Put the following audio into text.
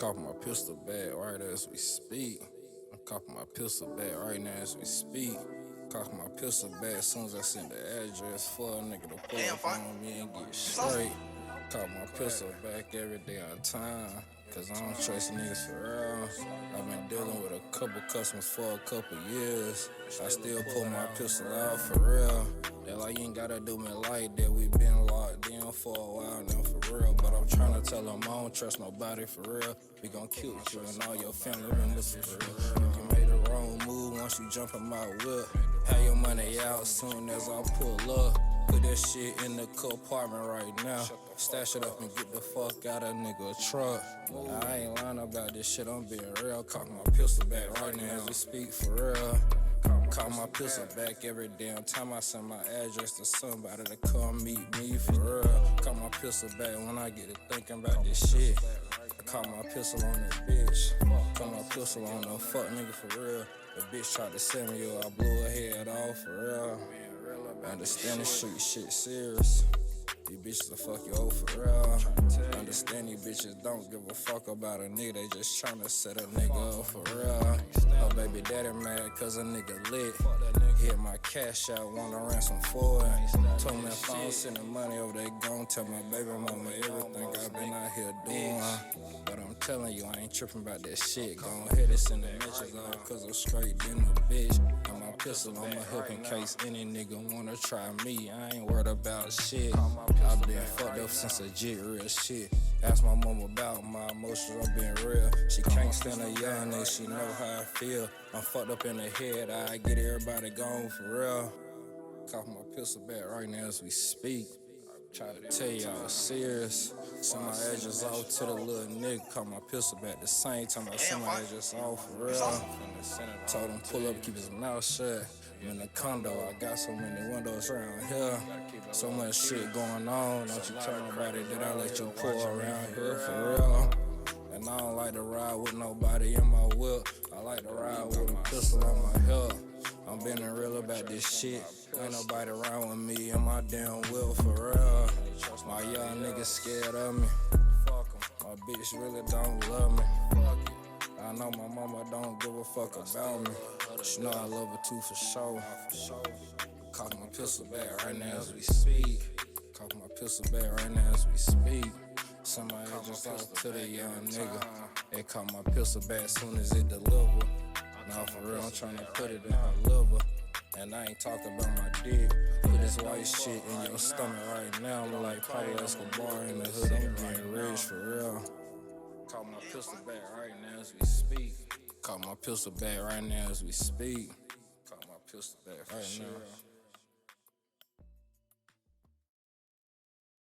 Coping my pistol back right as we speak. I'm coping my pistol back right now as we speak. Coping my pistol back as soon as I send the address for a nigga to pull up on me and get straight. Cop my pistol back every day on time, cause I don't trust niggas for real. I've been dealing with a couple customers for a couple years. I still pull my pistol out for real. That like you ain't gotta do me like that. We been locked in for a while now for real. But I'm tryna tell them I don't trust nobody for real. We gon' kill you and all your family members for real. You made the wrong move once you jump in my whip. Have your money out soon as I pull up. Put that shit in the compartment right now. Stash it up and get the fuck out of nigga truck. I ain't lying about this shit, I'm being real. Cock my pistol back right now as we speak for real. Call my pistol back every damn time I send my address to somebody to come meet me for real. Call my pistol back when I get to thinking about this shit. I call my pistol on that bitch. Call my pistol on the fuck nigga for real. The bitch tried to send me, yo, I blew her head off for real. Understand this shit serious. These bitches will fuck you over for real. Understand these bitches don't give a fuck about a nigga. They just tryna set a nigga up for real. Oh, baby daddy mad cause a nigga lit. Hit my cash out, want a ransom for it. Told me if I don't send the money over, they gon' tell my baby mama everything I've been out here doing. But I'm telling you, I ain't tripping about that shit. Gon' hit it, send the messages out cause I'm straight in the bitch. Got my pistol on my hip in case any nigga wanna try me. I ain't worried about shit. I've been fucked up since a jit, real shit. Ask my mama about my emotions, I'm being real. She can't stand a young nigga, she know how I feel. I'm fucked up in the head, I get everybody gone for real. Cock my pistol back right now as we speak. Try to tell y'all serious. Send my address off to the little nigga. Call my pistol back the same time I send my address off for real. Told him pull up, keep his mouth shut. I'm in the condo, I got so many windows around here. So much shit going on. Don't you tell nobody that I let you pull around here for real. And I don't like to ride with nobody in my whip. I like to ride with a pistol on my hip. I'm being real about this shit. Ain't nobody around with me in my damn will for real. My young niggas scared of me. My bitch really don't love me. I know my mama don't give a fuck about me. She know I love her too for sure. Cock my pistol back right now as we speak. Cock my pistol back right now as we speak. Somebody just off to the young nigga. They caught my pistol back as soon as it deliver. Now for real, I'm tryna put it in her liver. And I ain't talking about my dick. Put this white shit in your stomach right now. I'm like Pablo Escobar in the hood. I'm being rich for real. Call my pistol back right now as we speak. Call my pistol back right now as we speak. Call my pistol back right now.